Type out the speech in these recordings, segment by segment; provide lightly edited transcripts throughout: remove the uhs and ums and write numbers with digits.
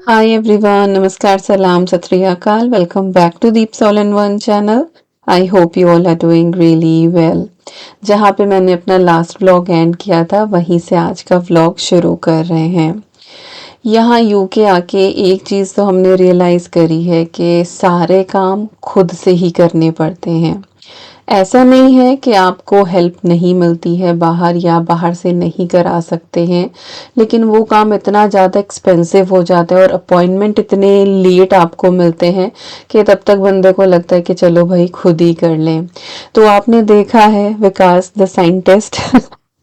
Hi everyone, Namaskar, Salam, Sat Sri Akal. Welcome back to Deep Soul in One channel. I hope you all are doing really well. जहाँ पे मैंने अपना last vlog and किया था वहीं से आज का व्लॉग शुरू कर रहे हैं। यहाँ यूके आके एक चीज़ तो हमने रियलाइज़ करी है कि सारे काम खुद से ही करने पड़ते हैं। ऐसा नहीं है कि आपको हेल्प नहीं मिलती है बाहर या बाहर से नहीं करा सकते हैं, लेकिन वो काम इतना ज़्यादा एक्सपेंसिव हो जाता है और अपॉइंटमेंट इतने लेट आपको मिलते हैं कि तब तक बंदे को लगता है कि चलो भाई खुद ही कर लें। तो आपने देखा है विकास द साइंटिस्ट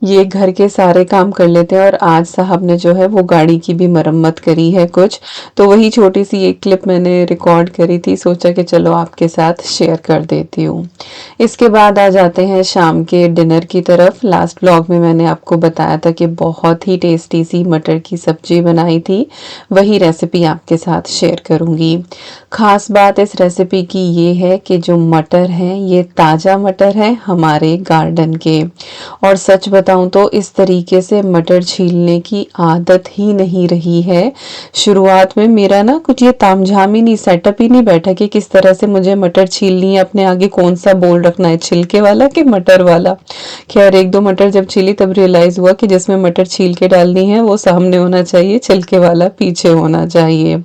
ये घर के सारे काम कर लेते हैं और आज साहब ने जो है वो गाड़ी की भी मरम्मत करी है कुछ। तो वही छोटी सी एक क्लिप मैंने रिकॉर्ड करी थी, सोचा कि चलो आपके साथ शेयर कर देती हूँ। इसके बाद आ जाते हैं शाम के डिनर की तरफ। लास्ट व्लॉग में मैंने आपको बताया था कि बहुत ही टेस्टी सी मटर की सब्जी बनाई थी, वही रेसिपी आपके साथ शेयर करूँगी। ख़ास बात इस रेसिपी की ये है कि जो मटर हैं ये ताज़ा मटर हैं हमारे गार्डन के। और सच बताऊँ तो इस तरीके से मटर छीलने की आदत ही नहीं रही है। शुरुआत में मेरा ना कुछ ये तामझाम ही नहीं, सेटअप ही नहीं बैठा कि किस तरह से मुझे मटर छीलनी है, अपने आगे कौन सा बोल रखना है, छिलके वाला कि मटर वाला। खैर एक दो मटर जब छीली तब रियलाइज हुआ कि जिसमें मटर छील के डालनी है वो सामने होना चाहिए, छिलके वाला पीछे होना चाहिए।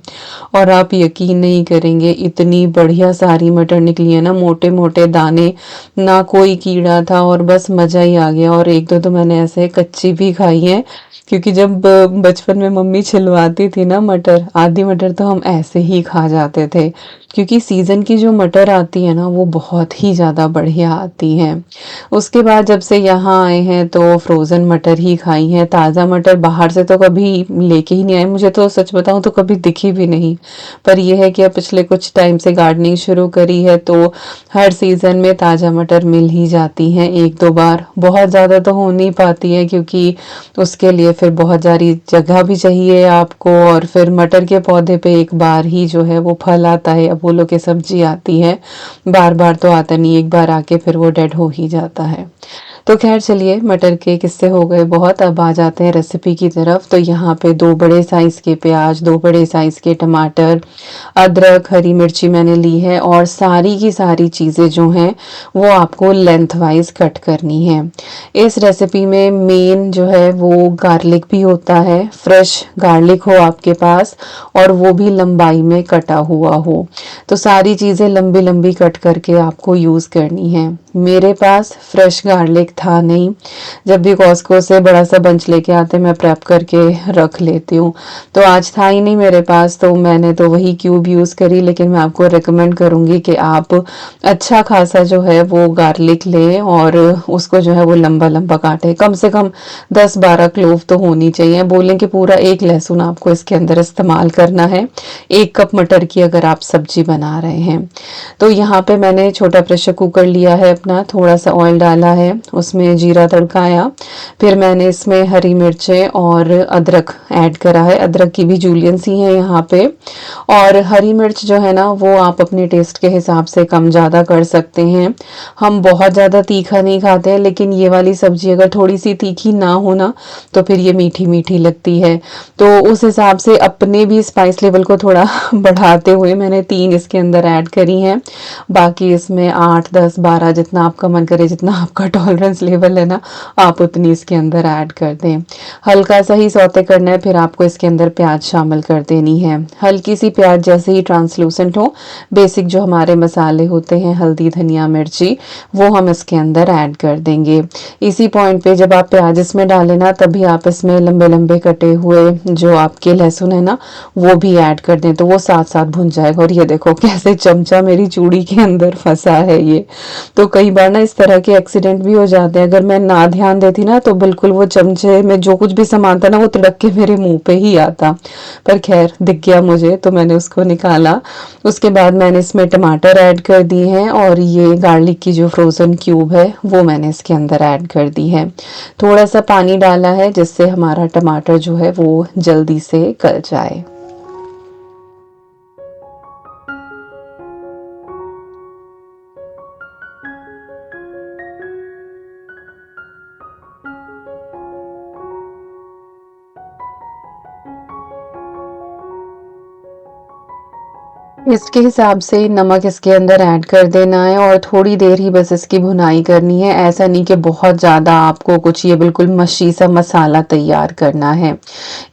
और आप यकीन नहीं करेंगे इतनी बढ़िया सारी मटर निकली है ना, मोटे मोटे दाने, ना कोई कीड़ा था और बस मज़ा ही आ गया। और एक दो तो मैंने ऐसे कच्ची भी खाई हैं, क्योंकि जब बचपन में मम्मी छिलवाती थी ना मटर, आधी मटर तो हम ऐसे ही खा जाते थे, क्योंकि सीज़न की जो मटर आती है ना वो बहुत ही ज़्यादा बढ़िया आती हैं। उसके बाद जब से यहाँ आए हैं तो फ्रोज़न मटर ही खाई हैं, ताज़ा मटर बाहर से तो कभी लेके ही नहीं आए, मुझे तो सच बताऊँ तो कभी दिखी भी नहीं। पर यह है कि अब पिछले कुछ टाइम से गार्डनिंग शुरू करी है तो हर सीज़न में ताज़ा मटर मिल ही जाती हैं एक दो बार। बहुत ज़्यादा तो हो नहीं पाती है क्योंकि उसके लिए फिर बहुत सारी जगह भी चाहिए आपको, और फिर मटर के पौधे पे एक बार ही जो है वो फल आता है, अब बोलो कि सब्जी आती है, बार बार तो आता नहीं, एक बार आके फिर वो डेड हो ही जाता है। तो खैर चलिए, मटर के किस्से हो गए बहुत, अब आ जाते हैं रेसिपी की तरफ। तो यहाँ पे 2 बड़े साइज़ के प्याज, 2 बड़े साइज़ के टमाटर, अदरक, हरी मिर्ची मैंने ली है और सारी की सारी चीज़ें जो हैं वो आपको लेंथ वाइज कट करनी है। इस रेसिपी में मेन जो है वो गार्लिक भी होता है, फ्रेश गार्लिक हो आपके पास और वो भी लंबाई में कटा हुआ हो। तो सारी चीज़ें लंबी लंबी कट करके आपको यूज़ करनी है। मेरे पास फ्रेश गार्लिक था नहीं, जब भी कॉस्को से बड़ा सा बंच लेके आते मैं प्रेप करके रख लेती हूँ। तो आज था ही नहीं मेरे पास तो मैंने तो वही क्यूब यूज़ करी, लेकिन मैं आपको रिकमेंड करूँगी कि आप अच्छा खासा जो है वो गार्लिक लें और उसको जो है वो लंबा लंबा काटें। कम से कम 10-12 क्लोव तो होनी चाहिए। बोलें कि पूरा एक लहसुन आपको इसके अंदर इस्तेमाल करना है 1 कप मटर की अगर आप सब्जी बना रहे हैं। तो यहाँ पे मैंने छोटा प्रेशर कुकर लिया है अपना, थोड़ा सा ऑयल डाला है, उसमें जीरा तड़काया, फिर मैंने इसमें हरी मिर्चें और अदरक ऐड करा है। अदरक की भी जूलियन सी है यहाँ पे। और हरी मिर्च जो है ना वो आप अपने टेस्ट के हिसाब से कम ज़्यादा कर सकते हैं। हम बहुत ज़्यादा तीखा नहीं खाते हैं, लेकिन ये वाली सब्जी अगर थोड़ी सी तीखी ना हो ना तो फिर ये मीठी मीठी लगती है। तो उस हिसाब से अपने भी स्पाइस लेवल को थोड़ा बढ़ाते हुए मैंने 3 इसके अंदर ऐड करी हैं। बाकी इसमें 8, 10, 12 जितना आपका मन करे, जितना आपका टॉलरेंस लेवल है ना आप उतनी इसके अंदर ऐड कर दें। हल्का सा ही सौते करना है, फिर आपको इसके अंदर प्याज शामिल कर देनी है। हल्की सी प्याज जैसे ही ट्रांसलूसेंट हो, बेसिक जो हमारे मसाले होते हैं हल्दी धनिया मिर्ची वो हम इसके अंदर ऐड कर देंगे। इसी पॉइंट पे जब आप प्याज इसमें डालें ना तभी आप इसमें लंबे लंबे कटे हुए जो आपके लहसुन है ना वो भी ऐड कर दें, तो वो साथ साथ भुन जाएगा। और ये देखो कैसे चमचा मेरी चूड़ी के अंदर फंसा है ये। तो कई बार ना इस तरह के एक्सीडेंट भी हो जाते हैं, अगर मैं ना ध्यान देती ना तो बिल्कुल वो चमचे में जो कुछ भी सामान था ना वो तिड़क के मेरे मुंह पे ही आता। पर खैर दिख गया मुझे तो मैंने उसको निकाला। उसके बाद मैंने इसमें टमाटर ऐड कर दिए हैं और ये गार्लिक की जो फ्रोज़न क्यूब है वो मैंने इसके अंदर ऐड कर दी है। थोड़ा सा पानी डाला है जिससे हमारा टमाटर जो है वो जल्दी से गल जाए। इसके हिसाब से नमक इसके अंदर ऐड कर देना है और थोड़ी देर ही बस इसकी भुनाई करनी है। ऐसा नहीं कि बहुत ज़्यादा आपको कुछ ये बिल्कुल मशी सा मसाला तैयार करना है।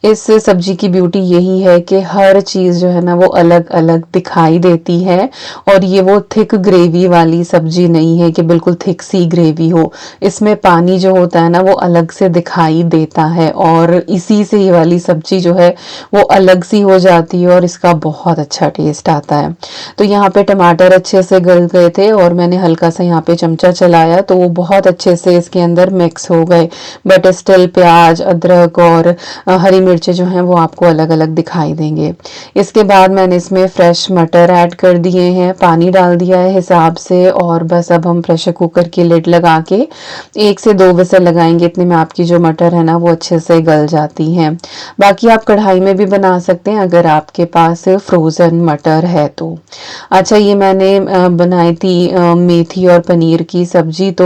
इस सब्जी की ब्यूटी यही है कि हर चीज़ जो है ना वो अलग-अलग दिखाई देती है और ये वो थिक ग्रेवी वाली सब्जी नहीं है कि बिल्कुल थिक सी ग्रेवी हो। इसमें पानी जो होता है ना वो अलग से दिखाई देता है और इसी से ये वाली सब्जी जो है वो अलग सी हो जाती है और इसका बहुत अच्छा टेस्ट आता है। तो यहाँ पे टमाटर अच्छे से गल गए थे और मैंने हल्का सा यहाँ पे चमचा चलाया तो वो बहुत अच्छे से इसके अंदर मिक्स हो गए। बट स्टिल प्याज, अदरक और हरी मिर्चें जो हैं वो आपको अलग-अलग दिखाई देंगे। इसके बाद मैंने इसमें फ्रेश मटर ऐड कर दिए हैं, पानी डाल दिया है हिसाब से और बस अब हम प्रेशर कुकर की लिड लगा के 1 से 2 विसल लगाएंगे। इतने में आपकी जो मटर है ना वो अच्छे से गल जाती हैं। बाकी आप कढ़ाई में भी बना सकते हैं अगर आपके पास फ्रोज़न मटर है तो। अच्छा, ये मैंने बनाई थी मेथी और पनीर की सब्जी। तो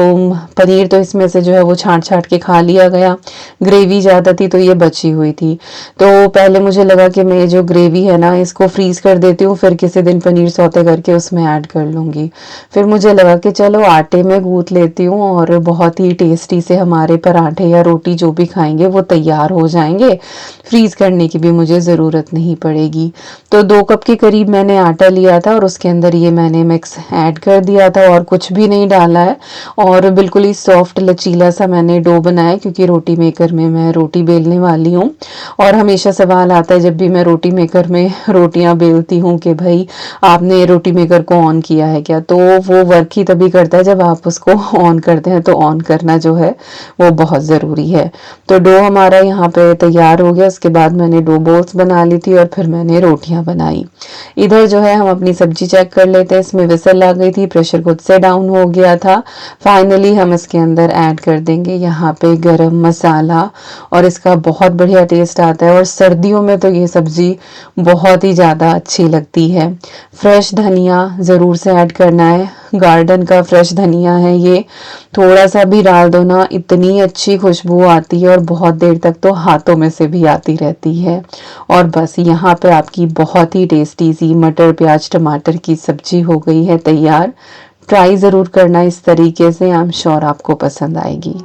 पनीर तो इसमें से जो है वो छाँट-छाँट के खा लिया गया। ग्रेवी ज़्यादा थी तो ये बची हुई थी। तो पहले मुझे लगा कि मैं जो ग्रेवी है ना इसको फ्रीज़ कर देती हूँ, फिर किसी दिन पनीर सौते करके उसमें ऐड कर लूँगी। फिर मुझे लगा कि चलो आटे में गूँथ लेती हूँ और बहुत ही टेस्टी से हमारे पराठे या रोटी जो भी खाएँगे वो तैयार हो जाएँगे। फ्रीज़ करने की भी मुझे ज़रूरत नहीं पड़ेगी। तो 2 कप के करीब मैंने आटा लिया था और उसके अंदर ये मैंने मिक्स ऐड कर दिया था और कुछ भी नहीं डाला है और बिल्कुल ही सॉफ्ट लचीला सा मैंने डो बनाया क्योंकि रोटी मेकर में मैं रोटी बेलने वाली हूँ। और हमेशा सवाल आता है जब भी मैं रोटी मेकर में रोटियां बेलती हूँ कि भाई आपने रोटी मेकर को ऑन किया है क्या? तो वो वर्क ही तभी करता है जब आप उसको ऑन करते हैं। तो ऑन करना जो है वो बहुत ज़रूरी है। तो डो हमारा यहाँ पे तैयार हो गया। उसके बाद मैंने डो बॉल्स बना ली थी और फिर मैंने रोटियां बनाई। इधर जो है हम अपनी सब्जी चेक कर लेते हैं। इसमें विसल आ गई थी, प्रेशर खुद से डाउन हो गया था। फाइनली हम इसके अंदर ऐड कर देंगे यहाँ पे गरम मसाला और इसका बहुत बढ़िया टेस्ट आता है और सर्दियों में तो ये सब्जी बहुत ही ज़्यादा अच्छी लगती है। फ्रेश धनिया ज़रूर से ऐड करना है। गार्डन का फ्रेश धनिया है ये। थोड़ा सा भी डाल दो ना इतनी अच्छी खुशबू आती है और बहुत देर तक तो हाथों में से भी आती रहती है। और बस यहाँ पे आपकी बहुत ही टेस्टी सी मटर प्याज टमाटर की सब्जी हो गई है तैयार। ट्राई ज़रूर करना इस तरीके से, आई एम श्योर आपको पसंद आएगी।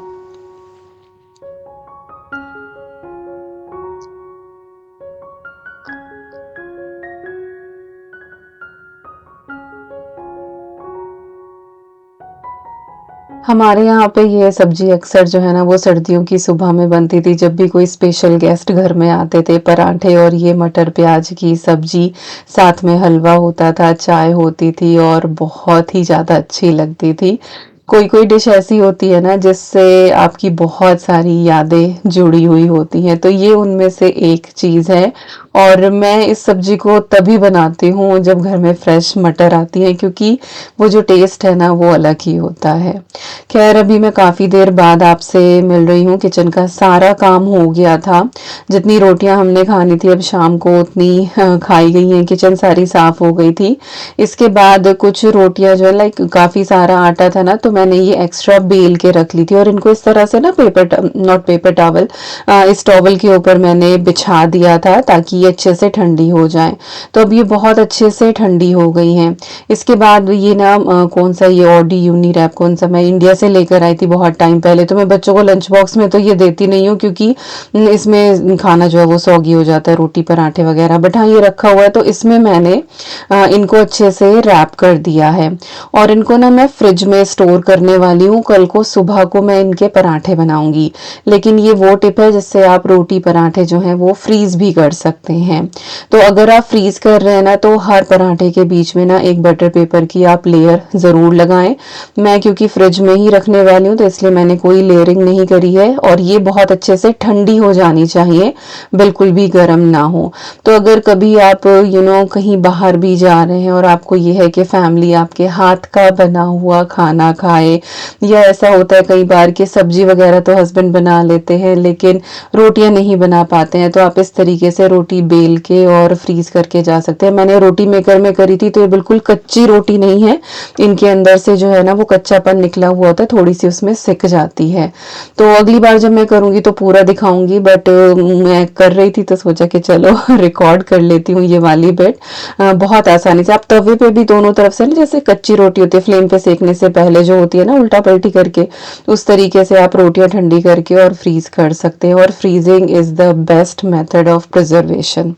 हमारे यहाँ पे ये सब्जी अक्सर जो है ना वो सर्दियों की सुबह में बनती थी जब भी कोई स्पेशल गेस्ट घर में आते थे। पराठे और ये मटर प्याज की सब्जी, साथ में हलवा होता था, चाय होती थी और बहुत ही ज़्यादा अच्छी लगती थी। कोई कोई डिश ऐसी होती है ना जिससे आपकी बहुत सारी यादें जुड़ी हुई होती हैं, तो ये उनमें से एक चीज़ है। और मैं इस सब्जी को तभी बनाती हूँ जब घर में फ्रेश मटर आती है क्योंकि वो जो टेस्ट है ना वो अलग ही होता है। खैर, अभी मैं काफ़ी देर बाद आपसे मिल रही हूँ। किचन का सारा काम हो गया था। जितनी रोटियां हमने खानी थी अब शाम को उतनी खाई गई हैं। किचन सारी साफ हो गई थी। इसके बाद कुछ रोटियां जो है लाइक काफ़ी सारा आटा था ना तो मैंने ये एक्स्ट्रा बेल के रख ली थी और इनको इस तरह से ना पेपर नॉट पेपर टॉवल इस टॉवल के ऊपर मैंने बिछा दिया था ताकि ये अच्छे से ठंडी हो जाए। तो अब ये बहुत अच्छे से ठंडी हो गई हैं। इसके बाद ये ना कौन सा ये ऑडी यूनी रैप कौन सा मैं इंडिया से लेकर आई थी बहुत टाइम पहले। तो मैं बच्चों को लंच बॉक्स में तो ये देती नहीं हूँ क्योंकि इसमें खाना जो है वो सौगी हो जाता है, रोटी पराठे वगैरह। बट हाँ, ये रखा हुआ है तो इसमें मैंने इनको अच्छे से रैप कर दिया है और इनको ना मैं फ्रिज में स्टोर करने वाली हूँ। कल को सुबह को मैं इनके पराठे बनाऊंगी। लेकिन ये वो टिप है जिससे आप रोटी पराठे जो हैं वो फ्रीज भी कर सकते हैं। तो अगर आप फ्रीज कर रहे हैं ना तो हर पराठे के बीच में ना एक बटर पेपर की आप लेयर ज़रूर लगाएं। मैं क्योंकि फ्रिज में ही रखने वाली हूँ तो इसलिए मैंने कोई लेयरिंग नहीं करी है और ये बहुत अच्छे से ठंडी हो जानी चाहिए, बिल्कुल भी गर्म ना हो। तो अगर कभी आप कहीं बाहर भी जा रहे हैं और आपको ये है कि फैमिली आपके हाथ का बना हुआ खाना खा खाए, या ऐसा होता है कई बार कि सब्जी वगैरह तो हस्बैंड बना लेते हैं लेकिन रोटियां नहीं बना पाते हैं, तो आप इस तरीके से रोटी बेल के और फ्रीज करके जा सकते हैं। मैंने रोटी मेकर में करी थी तो ये बिल्कुल कच्ची रोटी नहीं है, इनके अंदर से जो है ना वो कच्चापन निकला हुआ होता है, थोड़ी सी उसमें सिक जाती है। तो अगली बार जब मैं करूंगी तो पूरा दिखाऊंगी, बट मैं कर रही थी तो सोचा कि चलो रिकॉर्ड कर लेती हूँ ये वाली बिट। बहुत आसानी से आप तवे पे भी दोनों तरफ से ना, जैसे कच्ची रोटी होती है फ्लेम पे सेकने से पहले जो होती है ना उल्टा पलटी करके, उस तरीके से आप रोटियां ठंडी करके और फ्रीज कर सकते हैं। और freezing is the best method of preservation.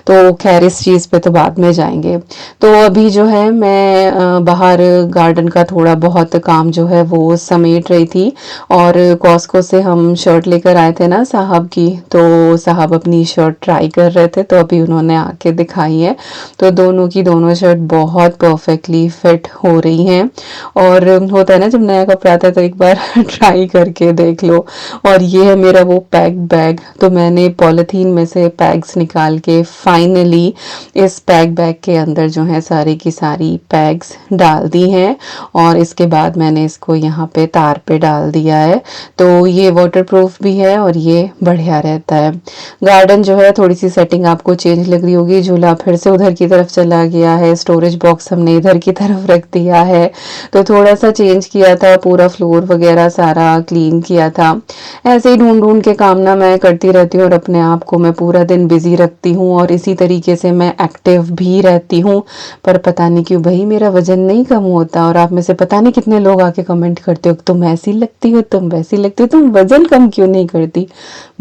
तो खैर इस चीज़ पे तो बाद में जाएंगे। तो अभी जो है मैं बाहर गार्डन का थोड़ा बहुत काम जो है वो समेट रही थी, और कॉस्को से हम शर्ट लेकर आए थे ना साहब की, तो साहब अपनी शर्ट ट्राई कर रहे थे, तो अभी उन्होंने आके दिखाई है। तो दोनों की दोनों शर्ट बहुत परफेक्टली फिट हो रही हैं। और होता है ना जब नया कपड़ा आता है तो एक बार ट्राई करके देख लो। और ये है मेरा वो पैक बैग। तो मैंने पॉलिथीन में से पैक्स निकाल के फाइनली इस पैक बैग के अंदर जो है सारी की सारी पैक्स डाल दी हैं, और इसके बाद मैंने इसको यहाँ पे तार पे डाल दिया है। तो ये वाटरप्रूफ भी है और ये बढ़िया रहता है। गार्डन जो है थोड़ी सी सेटिंग आपको चेंज लग रही होगी, झूला फिर से उधर की तरफ चला गया है, स्टोरेज बॉक्स हमने इधर की तरफ रख दिया है, तो थोड़ा सा चेंज किया था, पूरा फ्लोर वगैरह सारा क्लीन किया था। ऐसे ही ढूंढ ढूंढ के काम ना मैं करती रहती हूँ और अपने आप को मैं पूरा दिन बिजी रखती हूँ, और इसी तरीके से मैं एक्टिव भी रहती हूँ। पर पता नहीं क्यों भाई मेरा वजन नहीं कम होता, और आप में से पता नहीं कितने लोग आके कमेंट करते हो तुम ऐसी लगती हो, तुम वैसी लगती हो, तुम वजन कम क्यों नहीं करती।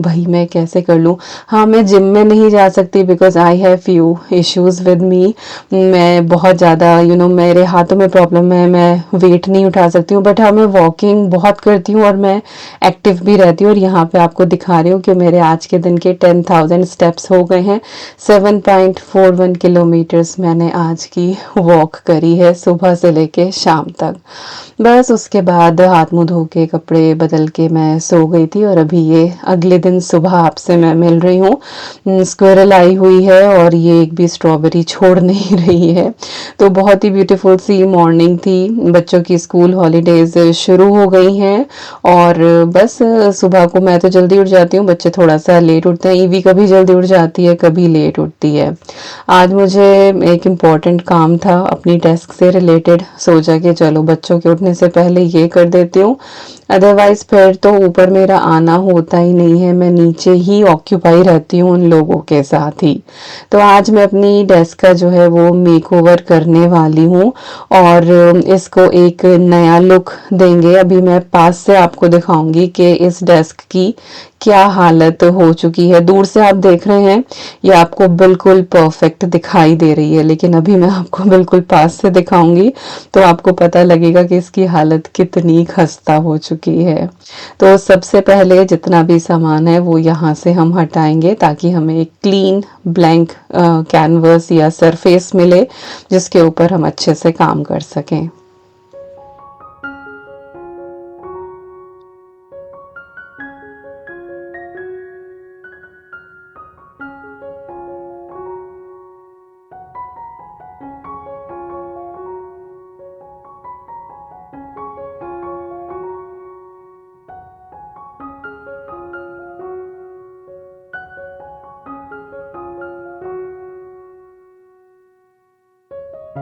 भाई मैं कैसे कर लूँ। हाँ मैं जिम में नहीं जा सकती because I have few issues with me. मैं बहुत ज़्यादा मेरे हाथों में प्रॉब्लम है, मैं वेट नहीं उठा सकती हूँ, बट हाँ मैं वॉकिंग बहुत करती हूँ और मैं एक्टिव भी रहती हूँ। और यहाँ पे आपको दिखा रही हूँ कि मेरे आज के दिन के 10,000 स्टेप्स हो गए हैं। 7.41 किलोमीटर्स मैंने आज की वॉक करी है सुबह से लेके शाम तक। बस उसके बाद हाथ मुंह धो के कपड़े बदल के मैं सो गई थी, और अभी ये अगले दिन सुबह आपसे मैं मिल रही हूँ। स्क्विरल आई हुई है और ये एक भी स्ट्रॉबेरी छोड़ नहीं रही है। तो बहुत ही ब्यूटीफुल सी मॉर्निंग थी। बच्चों की स्कूल हॉलीडेज शुरू हो गई हैं, और बस सुबह को मैं तो जल्दी उठ जाती हूँ, बच्चे थोड़ा सा लेट उठते हैं। ईवी कभी जल्दी उठ जाती है कभी लेट उठती है। आज मुझे एक इम्पॉर्टेंट काम था अपनी डेस्क से रिलेटेड, सोचा कि चलो बच्चों के उठने से पहले ये कर देती हूँ, अदरवाइज फिर तो ऊपर मेरा आना होता ही नहीं है, मैं नीचे ही ऑक्यूपाई रहती हूँ उन लोगों के साथ ही। तो आज मैं अपनी डेस्क का जो है वो मेकओवर करने वाली हूँ, और इसको एक नया लुक देंगे। अभी मैं पास से आपको दिखाऊंगी कि इस डेस्क की क्या हालत हो चुकी है। दूर से आप देख रहे हैं ये आपको बिल्कुल परफेक्ट दिखाई दे रही है, लेकिन अभी मैं आपको बिल्कुल पास से दिखाऊंगी तो आपको पता लगेगा कि इसकी हालत कितनी खस्ता हो चुकी है। तो सबसे पहले जितना भी सामान है वो यहाँ से हम हटाएंगे, ताकि हमें एक क्लीन ब्लैंक कैनवस या सरफेस मिले जिसके ऊपर हम अच्छे से काम कर सकें।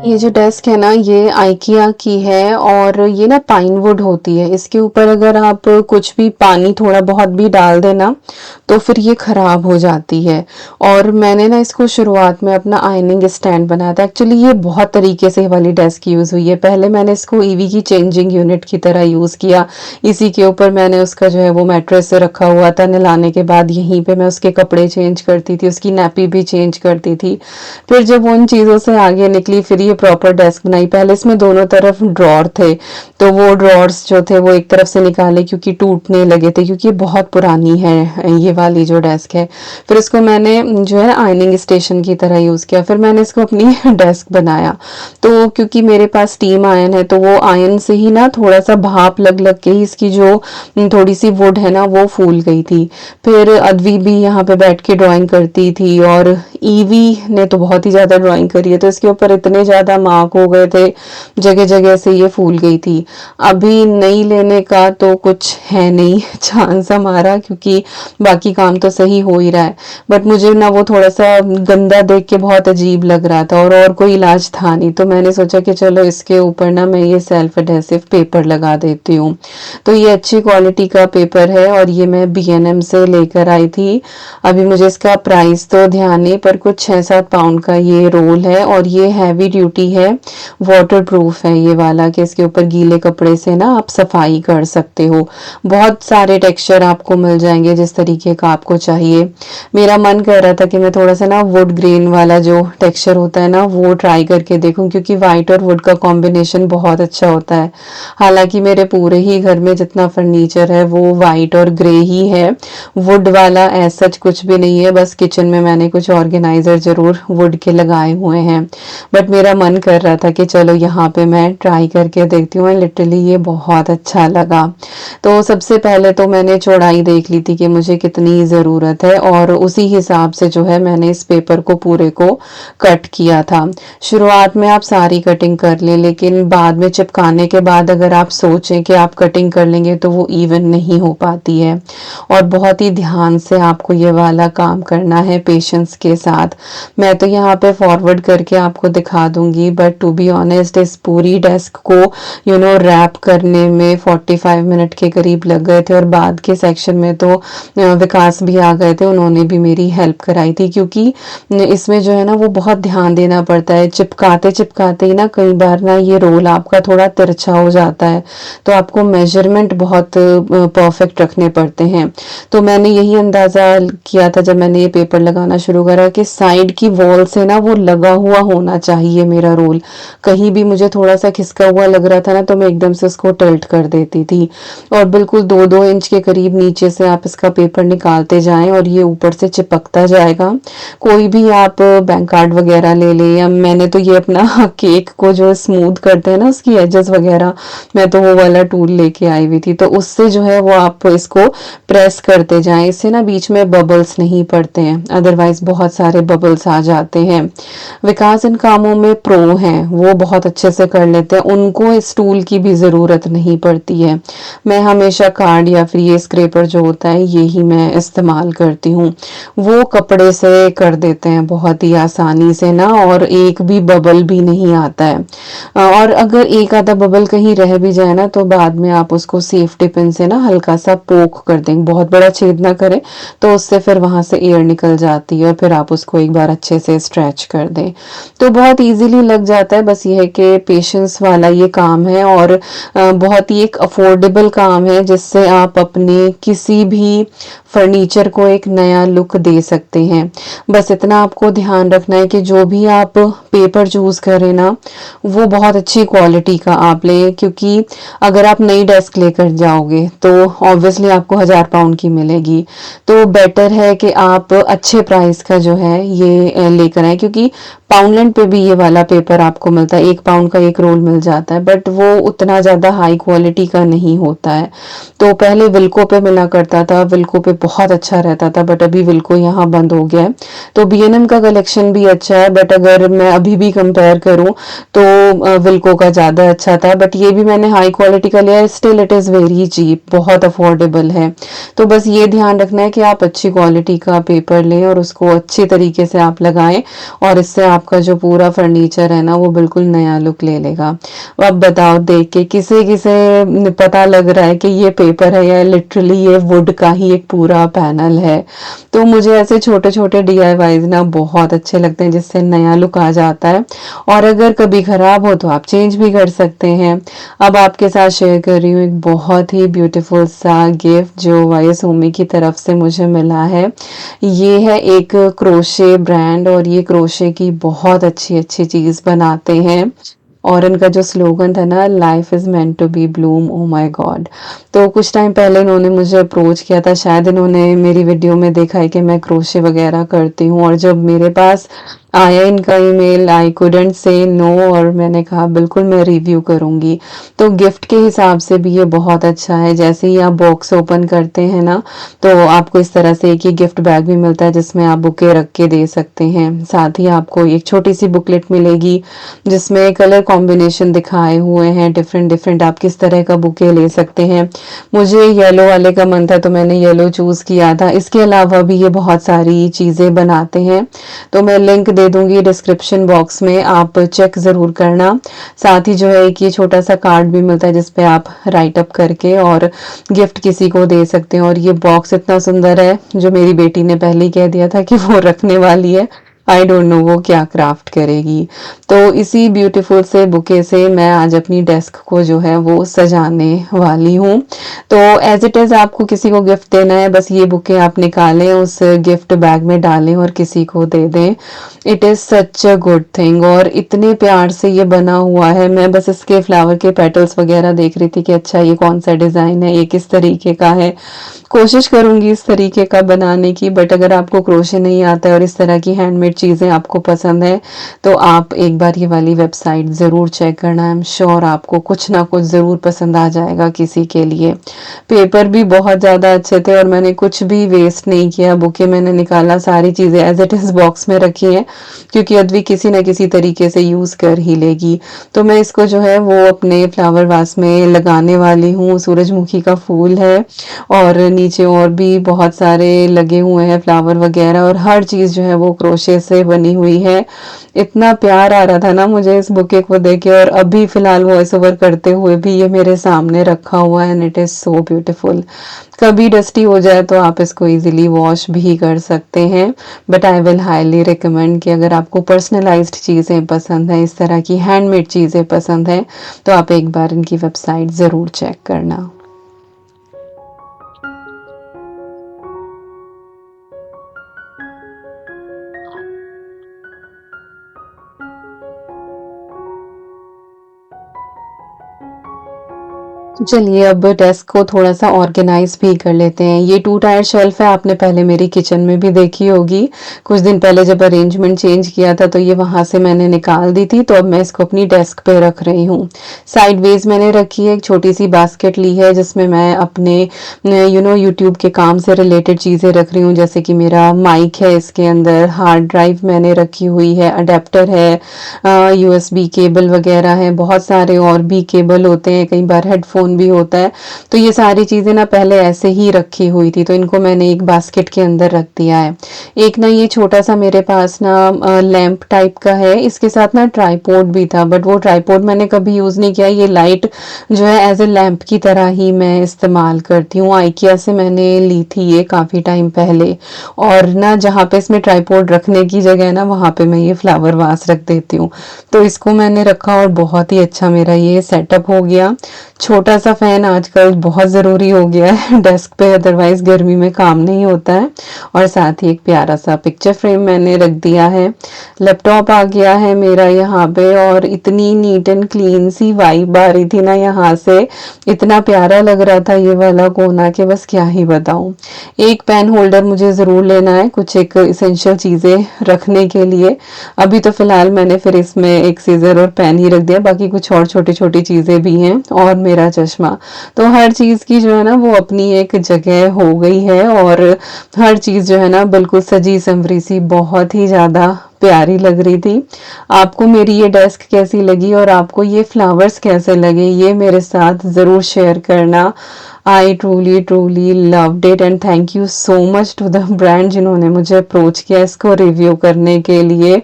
ये जो डेस्क है ना ये आइकिया की है, और ये ना पाइन वुड होती है। इसके ऊपर अगर आप कुछ भी पानी थोड़ा बहुत भी डाल देना तो फिर ये खराब हो जाती है। और मैंने ना इसको शुरुआत में अपना आयनिंग स्टैंड बनाया था। एक्चुअली ये बहुत तरीके से वाली डेस्क यूज़ हुई है। पहले मैंने इसको ईवी की चेंजिंग यूनिट की तरह यूज़ किया, इसी के ऊपर मैंने उसका जो है वो मैट्रेस रखा हुआ था। नहलाने के बाद यहीं पे मैं उसके कपड़े चेंज करती थी, उसकी नैपी भी चेंज करती थी। फिर जब उन चीज़ों से आगे निकली फिर ये प्रॉपर डेस्क बनाई। पहले इसमें दोनों तरफ ड्रॉर थे, तो वो ड्रॉर्स जो थे वो एक तरफ से निकाले क्योंकि टूटने लगे थे, क्योंकि ये बहुत पुरानी है ये वाली जो डेस्क है। फिर इसको मैंने जो है आयनिंग स्टेशन की तरह यूज़ किया। फिर मैंने इसको अपनी डेस्क बनाया। तो क्योंकि मेरे पास स्टीम आयन है तो वो आयन से ही ना थोड़ा सा भाप लग लग के ही इसकी जो थोड़ी सी वुड है ना वो फूल गई थी। फिर अद्वी भी यहाँ पे बैठ के ड्राइंग करती थी, और ईवी ने तो बहुत ही ज़्यादा ड्राइंग करी है, तो इसके ऊपर इतने ज़्यादा ज़्यादा मार्क हो गए थे, जगह जगह से ये फूल गई थी। अभी नई लेने का तो कुछ है नहीं चांस हमारा, क्योंकि बाकी काम तो सही हो ही रहा है, बट मुझे ना वो थोड़ा सा गंदा देख के बहुत अजीब लग रहा था और कोई इलाज था नहीं, तो मैंने सोचा कि चलो इसके ऊपर ना मैं ये सेल्फ एडहेसिव पेपर लगा देती हूँ। तो ये अच्छी क्वालिटी का पेपर है और ये मैं B&M से लेकर आई थी। अभी मुझे इसका प्राइस तो ध्यान नहीं, पर कुछ 6-7 पाउंड का ये रोल है और ये हैवी ड्यूटी है, वाटर प्रूफ है ये वाला, कि इसके ऊपर गीले कपड़े से ना आप सफाई कर सकते हो। बहुत सारे टेक्सचर आपको मिल जाएंगे जिस तरीके का आपको चाहिए। मेरा मन कर रहा था कि मैं थोड़ा सा ना वुड ग्रेन वाला जो टेक्सचर होता है ना वो ट्राई करके देखूं, क्योंकि वाइट और वुड का कॉम्बिनेशन बहुत अच्छा होता है। हालांकि मेरे पूरे ही घर में जितना फर्नीचर है वो वाइट और ग्रे ही है, वुड वाला ऐसा कुछ भी नहीं है। बस किचन में मैंने कुछ ऑर्गेनाइजर जरूर वुड के लगाए हुए हैं, बट मेरा मन कर रहा था कि चलो यहाँ पे मैं ट्राई करके देखती हूँ। लिटरली ये बहुत अच्छा लगा। तो सबसे पहले तो मैंने चौड़ाई देख ली थी कि मुझे कितनी ज़रूरत है और उसी हिसाब से जो है मैंने इस पेपर को पूरे को कट किया था। शुरुआत में आप सारी कटिंग कर लें, लेकिन बाद में चिपकाने के बाद अगर आप सोचें कि आप कटिंग कर लेंगे तो वो इवन नहीं हो पाती है। और बहुत ही ध्यान से आपको ये वाला काम करना है, पेशेंस के साथ। मैं तो यहाँ पे फॉरवर्ड करके आपको दिखा दूंगी, बट टू बी ऑनेस्ट इस पूरी डेस्क को रैप करने में 45 मिनट के करीब लग गए थे और बाद के सेक्शन में तो विकास भी आ गए थे, उन्होंने भी मेरी हेल्प कराई थी, क्योंकि इसमें जो है ना वो बहुत ध्यान देना पड़ता है। चिपकाते चिपकाते ही ना कई बार ना ये रोल आपका थोड़ा तिरछा हो जाता है, तो आपको मेजरमेंट बहुत परफेक्ट रखने पड़ते हैं। तो मैंने यही अंदाज़ा किया था जब मैंने ये पेपर लगाना शुरू करा कि साइड की वॉल से ना वो लगा हुआ होना चाहिए मेरा रोल। कहीं भी मुझे थोड़ा सा खिसका हुआ लग रहा था ना तो मैं एकदम से उसको टिल्ट कर देती थी। और बिल्कुल 2-2 इंच के करीब नीचे से आप इसका पेपर निकालते जाएं और ये ऊपर से चिपकता जाएगा। कोई भी आप बैंक कार्ड वगैरह ले लें, या मैंने तो ये अपना केक को जो स्मूथ करते हैं ना उसकी एजेस वगैरह, मैं तो वो वाला टूल लेके आई हुई थी, तो उससे जो है वो आप इसको प्रेस करते जाएं। इससे ना बीच में बबल्स नहीं पड़ते हैं, अदरवाइज बहुत सारे बबल्स आ जाते हैं। विकास इन कामों में प्रो हैं, वो बहुत अच्छे से कर लेते हैं, उनको इस टूल की भी ज़रूरत नहीं पड़ती है। मैं हमेशा कार्ड या फिर ये स्क्रैपर जो होता है ये ही मैं इस्तेमाल करती हूँ। वो कपड़े से कर देते हैं बहुत ही आसानी से ना, और एक भी बबल भी नहीं आता है। और अगर एक आधा बबल कहीं रह भी जाए ना तो बाद में आप उसको सेफ्टी पिन से ना हल्का सा पोक कर दें, बहुत बड़ा छेद ना करें, तो उससे फिर वहां से एयर निकल जाती है और फिर आप उसको एक बार अच्छे से स्ट्रेच कर दें, तो बहुत इजीली लग जाता है। बस ये है कि पेशेंस वाला ये काम है और बहुत ही एक अफोर्डेबल काम है, जिससे आप अपने किसी भी फर्नीचर को एक नया लुक दे सकते हैं। बस इतना आपको ध्यान रखना है कि जो भी आप पेपर चूज करें ना वो बहुत अच्छी क्वालिटी का आप लें, क्योंकि अगर आप नई डेस्क लेकर जाओगे तो ऑब्वियसली आपको 1000 पाउंड की मिलेगी, तो बेटर है कि आप अच्छे प्राइस का जो है ये लेकर आए, क्योंकि पाउंडलैंड पे भी ये वाला पेपर आपको मिलता है, 1 पाउंड का एक रोल मिल जाता है, बट वो उतना ज़्यादा हाई क्वालिटी का नहीं होता है। तो पहले विल्को पे मिला करता था, विल्को पे बहुत अच्छा रहता था, बट अभी विल्को यहाँ बंद हो गया है। तो B&M का कलेक्शन भी अच्छा है, बट अगर मैं अभी भी कंपेयर करूँ तो विल्को का ज़्यादा अच्छा था, बट ये भी मैंने हाई क्वालिटी का लिया है, still it is very cheap, बहुत अफोर्डेबल है। तो बस ये ध्यान रखना है कि आप अच्छी क्वालिटी का पेपर लें और उसको अच्छी तरीके से आप लगाएं, और इससे आपका जो पूरा फर्नीचर है ना वो बिल्कुल नया लुक ले लेगा। अब बताओ देख के किसे किसे पता लग रहा है कि ये पेपर है या लिटरली ये वुड का ही एक पूरा पैनल है। तो मुझे ऐसे छोटे छोटे DIYs ना बहुत अच्छे लगते हैं जिससे नया लुक आ जाता है, और अगर कभी खराब हो तो आप चेंज भी कर सकते हैं। अब आपके साथ शेयर कर रही हूँ एक बहुत ही ब्यूटीफुल सा गिफ्ट जो वाइस होमी की तरफ से मुझे मिला है। ये है एक क्रोशे ब्रांड, और ये क्रोशे की बहुत अच्छी अच्छी चीज बनाते हैं, और इनका जो स्लोगन था ना, life is meant to be bloom, oh my God. तो कुछ टाइम पहले इन्होंने मुझे अप्रोच किया था, शायद इन्होंने मेरी वीडियो में देखा है कि मैं क्रोशे वगैरह करती हूँ, और जब मेरे पास आया इनका ईमेल, आई कुडन्ट से नो, और मैंने कहा बिल्कुल मैं रिव्यू करूँगी। तो गिफ्ट के हिसाब से भी ये बहुत अच्छा है। जैसे ही आप बॉक्स ओपन करते हैं ना, तो आपको इस तरह से एक ये गिफ्ट बैग भी मिलता है जिसमें आप बुके रख के दे सकते हैं। साथ ही आपको एक छोटी सी बुकलेट मिलेगी जिसमें कलर कॉम्बिनेशन दिखाए हुए हैं, डिफरेंट डिफरेंट आप किस तरह का बुके ले सकते हैं। मुझे येलो वाले का मन था तो मैंने येलो चूज़ किया था। इसके अलावा भी ये बहुत सारी चीज़ें बनाते हैं, तो मैं लिंक दे दूंगी डिस्क्रिप्शन बॉक्स में, आप चेक ज़रूर करना। साथ ही जो है एक ये छोटा सा कार्ड भी मिलता है जिसपे आप राइट अप करके और गिफ्ट किसी को दे सकते हैं। और ये बॉक्स इतना सुंदर है, जो मेरी बेटी ने पहले ही कह दिया था कि वो रखने वाली है। आई डोंट नो वो क्या क्राफ्ट करेगी। तो इसी ब्यूटीफुल से बुके से मैं आज अपनी डेस्क को जो है वो सजाने वाली हूँ। तो एज इट इज़ आपको किसी को गिफ्ट देना है, बस ये बुके आप निकालें, उस गिफ्ट बैग में डालें और किसी को दे दें। It is such a good thing, और इतने प्यार से ये बना हुआ है। मैं बस इसके फ्लावर के पेटल्स वगैरह देख रही थी कि अच्छा ये कौन सा डिज़ाइन है, ये किस तरीके का है। कोशिश करूंगी इस तरीके का बनाने की, बट अगर आपको क्रोशे नहीं आता है और इस तरह की हैंडमेड चीज़ें आपको पसंद है, तो आप एक बार ये वाली वेबसाइट ज़रूर चेक करना। आई एम श्योर आपको कुछ ना कुछ ज़रूर पसंद आ जाएगा किसी के लिए। पेपर भी बहुत ज़्यादा अच्छे थे और मैंने कुछ भी वेस्ट नहीं किया। बुके मैंने निकाला, सारी चीज़ें एज इट इज़ बॉक्स में रखी हैं क्योंकि अद्वी किसी न किसी तरीके से यूज़ कर ही लेगी। तो मैं इसको जो है वो अपने फ्लावर वास में लगाने वाली हूँ। सूरजमुखी का फूल है और नीचे और भी बहुत सारे लगे हुए हैं फ्लावर वगैरह, और हर चीज़ जो है वो क्रोशे से बनी हुई है। इतना प्यार आ रहा था ना मुझे इस बुके को देख के, और अभी फ़िलहाल वॉइस ओवर करते हुए भी ये मेरे सामने रखा हुआ है and it is so beautiful. कभी डस्टी हो जाए तो आप इसको इजीली वॉश भी कर सकते हैं, but I will highly recommend कि अगर आपको पर्सनलाइज्ड चीज़ें पसंद हैं, इस तरह की हैंडमेड चीज़ें पसंद हैं, तो आप एक बार इनकी वेबसाइट ज़रूर चेक करना। तो चलिए अब डेस्क को थोड़ा सा ऑर्गेनाइज भी कर लेते हैं। ये 2 टायर शेल्फ है, आपने पहले मेरी किचन में भी देखी होगी। कुछ दिन पहले जब अरेंजमेंट चेंज किया था तो ये वहाँ से मैंने निकाल दी थी, तो अब मैं इसको अपनी डेस्क पे रख रही हूँ। साइडवेज मैंने रखी है, एक छोटी सी बास्केट ली है जिसमें मैं अपने यूट्यूब के काम से रिलेटेड चीज़ें रख रही हूँ, जैसे कि मेरा माइक है, इसके अंदर हार्ड ड्राइव मैंने रखी हुई है, अडेप्टर है, यूएसबी केबल वगैरह है, बहुत सारे और भी केबल होते हैं, कई बार हेडफोन भी होता है। तो ये सारी चीज़ें ना पहले ऐसे ही रखी हुई थी, तो इनको मैंने एक बास्केट के अंदर रख दिया है। एक ना ये छोटा सा मेरे पास ना लैंप टाइप का है, इसके साथ ना ट्राइपॉड भी था, बट वो ट्राइपॉड मैंने कभी यूज़ नहीं किया। ये लाइट जो है एज ए लैंप की तरह ही मैं इस्तेमाल करती हूँ। आइकिया से मैंने ली थी ये काफ़ी टाइम पहले, और ना जहाँ पे इसमें ट्राइपॉड रखने की जगह है ना, वहाँ पे मैं ये फ्लावर वास रख देती हूँ। तो इसको मैंने रखा और बहुत ही अच्छा मेरा ये सेटअप हो गया। छोटा सा फैन आजकल बहुत ज़रूरी हो गया है डेस्क पे, अदरवाइज़ गर्मी में काम नहीं होता है। और साथ ही एक प्यारा सा पिक्चर फ्रेम मैंने रख दिया है। लैपटॉप आ गया है मेरा यहाँ पे, और इतनी नीट एंड क्लीन सी वाइब आ रही थी ना यहाँ से, इतना प्यारा लग रहा था ये वाला कोना कि बस क्या ही बताऊँ। एक पेन होल्डर मुझे ज़रूर लेना है, कुछ एक इसेंशियल चीज़ें रखने के लिए। अभी तो फ़िलहाल मैंने फिर इसमें एक सीज़र और पेन ही रख दिया, बाकी कुछ और छोटी-छोटी चीज़ें भी हैं, और मेरा चश्मा। तो हर चीज़ की जो है ना वो अपनी एक जगह हो गई है, और हर चीज़ जो है ना बिल्कुल सजी-संवरी सी बहुत ही ज़्यादा प्यारी लग रही थी। आपको मेरी ये डेस्क कैसी लगी और आपको ये फ्लावर्स कैसे लगे, ये मेरे साथ ज़रूर शेयर करना। I truly truly loved it, and thank you so much to the brand जिन्होंने मुझे अप्रोच किया इसको रिव्यू करने के लिए।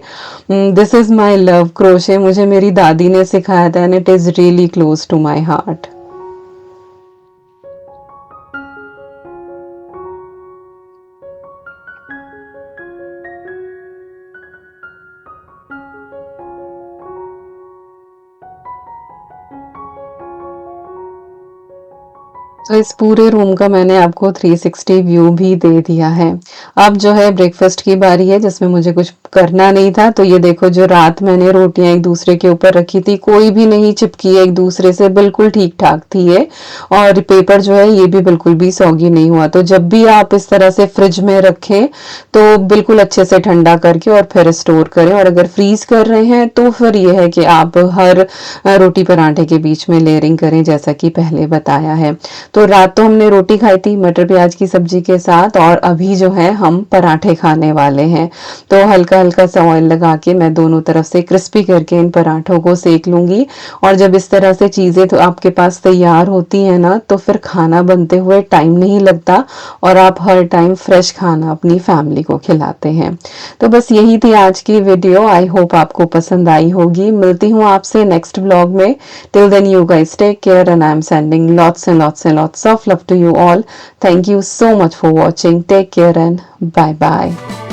This is my love crochet, मुझे मेरी दादी ने सिखाया था and it is really close to my heart. तो इस पूरे रूम का मैंने आपको 360 व्यू भी दे दिया है। अब जो है ब्रेकफ़ास्ट की बारी है जिसमें मुझे कुछ करना नहीं था, तो ये देखो जो रात मैंने रोटियाँ एक दूसरे के ऊपर रखी थी, कोई भी नहीं चिपकी है एक दूसरे से, बिल्कुल ठीक-ठाक थी ये। और पेपर जो है ये भी बिल्कुल भी सॉगी नहीं हुआ। तो जब भी आप इस तरह से फ्रिज में रखें, तो बिल्कुल अच्छे से ठंडा करके और फिर स्टोर करें। और अगर फ्रीज़ कर रहे हैं तो फिर ये है कि आप हर रोटी पराठे के बीच में लेयरिंग करें, जैसा कि पहले बताया है। तो रात तो हमने रोटी खाई थी मटर प्याज की सब्जी के साथ, और अभी जो है हम पराठे खाने वाले हैं। तो हल्का हल्का सा ऑयल लगा के मैं दोनों तरफ से क्रिस्पी करके इन पराठों को सेक लूंगी। और जब इस तरह से चीज़ें तो आपके पास तैयार होती हैं ना, तो फिर खाना बनते हुए टाइम नहीं लगता और आप हर टाइम फ्रेश खाना अपनी फैमिली को खिलाते हैं। तो बस यही थी आज की वीडियो। आई होप आपको पसंद आई होगी। मिलती हूँ आपसे नेक्स्ट व्लॉग में। Till then you guys take care, and I'm sending lots and lots and lots of love to you all. Thank you so much for watching. Take care and bye bye.